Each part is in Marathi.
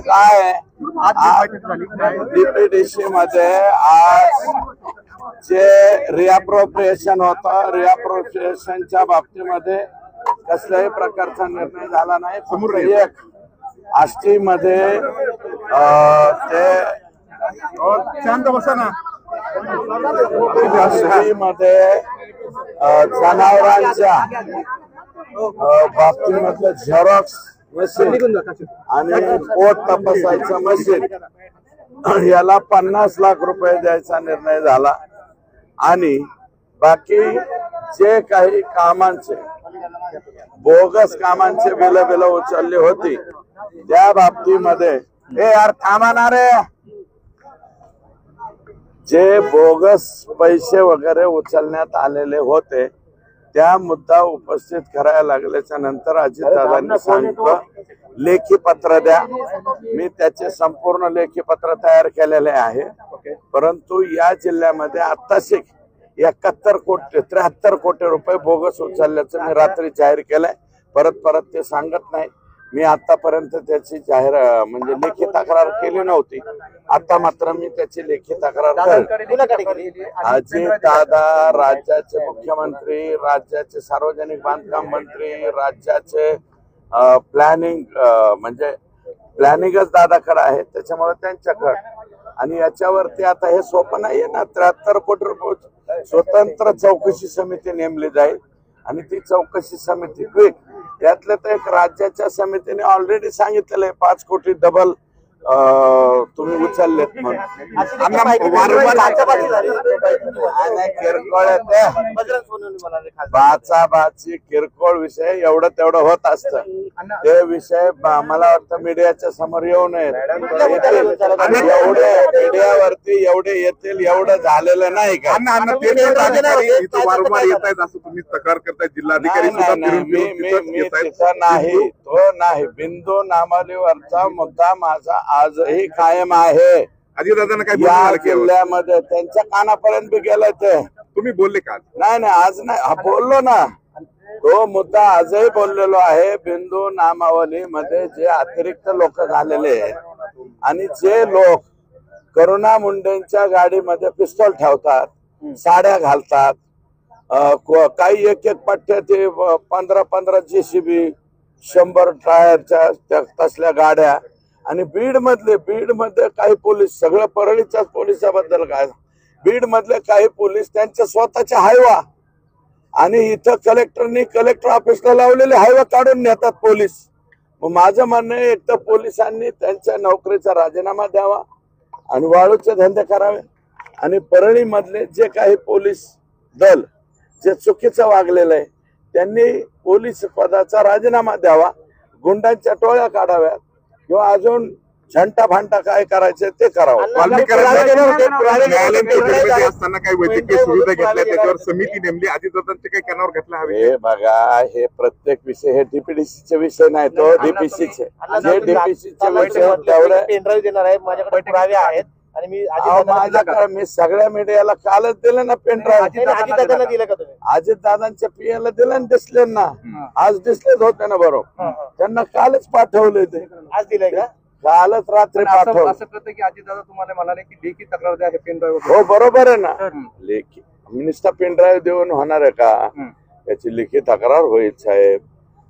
काय डीपीडीसी मध्ये आज जे रिअप्रोप्रिएशन होतं, रिअप्रोप्रिएशनच्या बाबतीमध्ये कसल्याही प्रकारचा निर्णय झाला नाही. फक्त एक आष्टी मध्ये ते शांत बसा ना. आष्टी मध्ये जनावरांच्या बाबतीमधलं झेरॉक्स मशीन आणि पोट तपासायचं मशीन याला 50 लाख रुपये द्यायचा निर्णय झाला. आणि बाकी जे काही कामांचे बोगस कामांचे बिल उचलली होती त्या बाबतीमध्ये यार थांबणार आहे, जे बोगस पैसे वगैरे उचलण्यात आलेले होते त्या मुद्दा उपस्थित करायला लागल्याच्या नंतर अजितदादांनी सांगितलं लेखी पत्र द्या. मी त्याचे संपूर्ण लेखी पत्र तयार केलेले आहे. परंतु या जिल्ह्यामध्ये आत्ताशी 73 कोटी रुपये बोगस उचलल्याचं मी रात्री जाहीर केलंय. परत ते सांगत नाही. मी आतापर्यंत त्याची जाहीर म्हणजे लेखी तक्रार केली नव्हती. आता मात्र मी त्याची लेखी तक्रार करेन. अजित दादा राज्याचे मुख्यमंत्री, राज्याचे सार्वजनिक बांधकाम मंत्री, राज्याचे प्लॅनिंग म्हणजे प्लॅनिंगच दादाकडे आहे, त्याच्यामुळे त्यांच्याकडे. आणि याच्यावरती आता हे सोपं नाहीये ना. 73 कोटी रुपये स्वतंत्र चौकशी समिती नेमली जाईल आणि ती चौकशी समिती क्विक त्यातलं तर एक राज्याच्या समितीने ऑलरेडी सांगितलेलं आहे 5 कोटी डबल तुम्ही उचललेत म्हणून. किरकोळ बाचाबाची किरकोळ विषय एवढं तेवढं होत असतं. ते विषय मला वाटतं मीडियाच्या समोर येऊ नये. एवढे मीडियावरती एवढे येतील एवढं झालेलं नाही का? वारंवार येत आहेत असं तुम्ही तक्रार करताय. जिल्हाधिकारी मी तिथं नाही, तो नाही. बिंदू नामावलीवरचा मुद्दा माझा आजही कायम आहे. अजितदादांना काय या जिल्ह्यामध्ये त्यांच्या कानापर्यंत बी गेलं. ते तुम्ही बोलले का? नाही आज नाही बोललो ना. तो मुद्दा आजही बोललेलो आहे. बिंदू नामावली मध्ये जे अतिरिक्त लोक झालेले आहेत आणि जे लोक करुणा मुंडेंच्या गाडीमध्ये पिस्तॉल ठेवतात, साड्या घालतात, काही एक पट्ट्या ते 15 JCB 100 टायरच्या तसल्या गाड्या. आणि बीड मध्ये काही पोलीस, सगळं परळीच्याच पोलिसाबद्दल काय, बीड मधले काही पोलीस त्यांच्या स्वतःच्या हायवा आणि इथं कलेक्टर ऑफिसला लावलेले हायवा काढून नेतात पोलीस. मग माझं म्हणणं आहे एक तर पोलिसांनी त्यांच्या नोकरीचा राजीनामा द्यावा आणि वाळूचे धंदे करावे. आणि परळी मधले जे काही पोलीस दल जे चुकीचं वागलेलं आहे त्यांनी पोलीस पदाचा राजीनामा द्यावा, गुंडांच्या टोळ्या काढाव्यात किंवा अजून झंटा भांटा काय करायचे ते करावं. असताना काही वैद्यकीय सुविधा घेतल्या त्याच्यावर समिती नेमली. अजितदादांचे काही कानावर घातला हवे. हे बघा, हे प्रत्येक विषय हे डीपीडीसीचे विषय नाही, तो डीपीसीचे जे डीपीसीचे विषय तेवढे पेनड्राईव्ह देणार आहे. माझ्याकडे पुरावे आहेत आणि मी सगळ्या मीडियाला कालच दिलं ना पेनड्राईव्ह. अजितदादांना दिलं का तुम्ही? अजितदादांच्या पीएला दिलं ना, दिसले ना, आज दिसलेच होते ना. बरोबर, त्यांना कालच पाठवले ते. आज दिलंय का? कालच रात्री पाठवलं. असं कळतं की अजितदादा तुम्हाला म्हणाले की लेखी तक्रार द्या पेनड्राईव्ह. हो बरोबर आहे ना. लेखी नुसता पेनड्राईव्ह देऊन होणार आहे का? याची लेखी तक्रार होईल साहेब.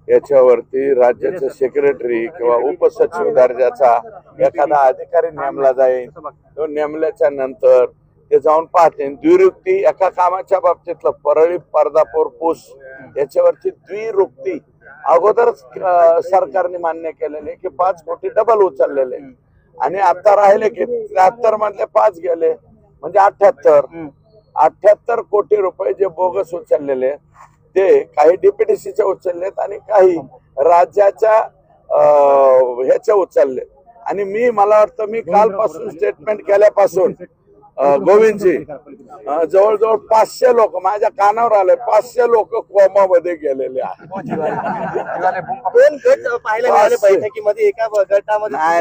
याच्यावरती राज्याचे सेक्रेटरी किंवा उपसचिव दर्जाचा एखादा अधिकारी नेमला जाईल. तो नेमल्याच्या नंतर ते जाऊन पाहते. द्विरुक्ती एका कामाच्या बाबतीतलं परळी पर्दापूर पूस याच्यावरती द्विरुक्ती अगोदरच सरकारने मान्य केलेले की 5 कोटी डबल उचललेले आणि आता राहिले की 73 मधले 5 गेले म्हणजे 78 कोटी रुपये जे बोगस उचललेले ते काही डीपीडीसीचे उचललेत आणि काही राज्याच्या ह्याच्या उचलले. आणि मला वाटतं मी कालपासून स्टेटमेंट केल्यापासून गोविंदजी जवळजवळ 500 लोक माझ्या कानावर आले. 500 लोक कोमामध्ये गेलेले आहेत. बैठकीमध्ये एका गटामध्ये नाही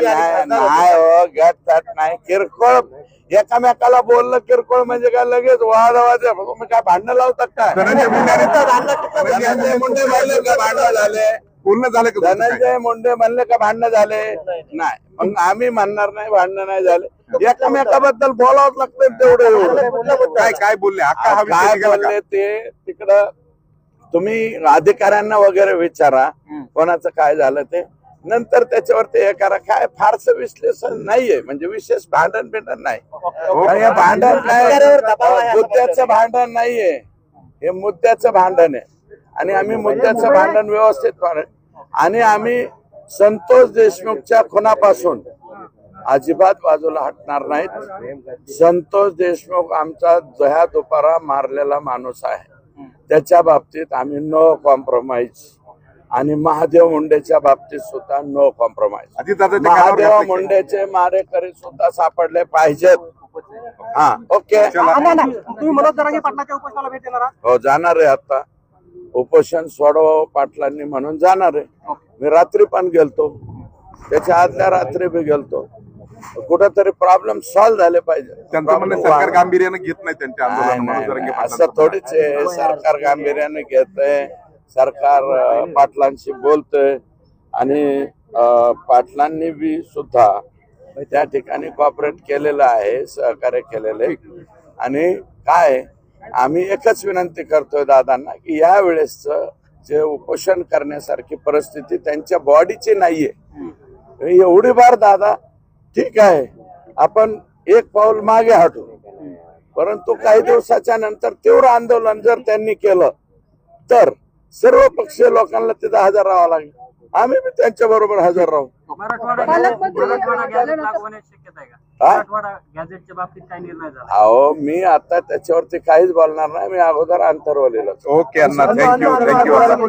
गट नाही, किरकोळ एकामेकाला बोललं. किरकोळ म्हणजे काय लगेच वाद तुम्ही काय भांडणं लावतात काय? भांडण झाले बोलणं झालं का तुमचं काय? धनंजय मुंडे म्हणले का भांडणं झाले नाही, मग आम्ही म्हणणार नाही भांडणं नाही झाले, एकमेकाबद्दल बोलावंच लागतं तेवढं. काय काय बोलले अक्का हा विषय काय निघाला का? बोलले ते तिकडं तुम्ही अधिकाऱ्यांना वगैरे विचारा कोणाचं काय झालं ते, नंतर त्याच्यावर ते हे करा. काय फारसं विश्लेषण नाहीये, म्हणजे विशेष भांडण बिंडण नाही. कारण हे भांडण काय मुद्द्याचं भांडण नाहीये, हे मुद्द्याचं भांडण आहे. आणि आम्ही मुद्द्याचं भांडण व्यवस्थित करू. आणि आम्ही संतोष देशमुखच्या खुनापासून अजिबात बाजूला हटणार नाहीत. संतोष देशमुख आमचा दह्या दुपारा मारलेला माणूस आहे, त्याच्या बाबतीत आम्ही नो कॉम्प्रोमाइज. आणि महादेव मुंडेच्या बाबतीत सुद्धा नो कॉम्प्रोमाइज. अजितदादांच्या कानावर महादेव घातलं की? मुंडेचे मारेकरी सुद्धा सापडले पाहिजेत. हा ओके, तुम्ही मनोज जरांगे पाटलाच्या उपोषणाला भेट देणार आहात? हो जाणार आहे. आता उपोषण सोडवावं पाटलांनी म्हणून जाणार आहे. मी रात्री पण गेलतो, त्याच्या आदल्या रात्री बी गेलतो. कुठेतरी प्रॉब्लेम सॉल्व्ह झाले पाहिजे. त्यांचं म्हणणं सरकार गांभीर्यानं घेत नाही त्यांच्या नाही, आंदोलन नाही, मनोज जरांगे नाही, असं पाटलांचं. थोडीच आहे. सरकार गांभीर्याने घेतंय, सरकार पाटलांशी बोलतंय. आणि पाटलांनी बी सुद्धा त्या ठिकाणी कॉपरेट केलेलं आहे, सहकार्य केलेलं आहे. आणि काय आम्ही एकच विनंती करतोय दादांना की या वेळेस जे उपोषण करण्यासारखी परिस्थिती त्यांच्या बॉडीची नाहीये. एवढी बार दादा ठीक आहे, आपण एक पाऊल मागे हटू, परंतु काही दिवसाच्या नंतर तीव्र आंदोलन जर त्यांनी केलं तर सर्व पक्षीय लोकांना तिथं हजर राहावं लागेल. आम्ही बी त्यांच्या बरोबर हजर राहू. गॅझेटच्या बाबतीत काय निर्णय झाला? अहो मी आता त्याच्यावरती काहीच बोलणार नाही. मी अगोदर अंतर्वलेलं. ओके अण्णा, थँक्यू.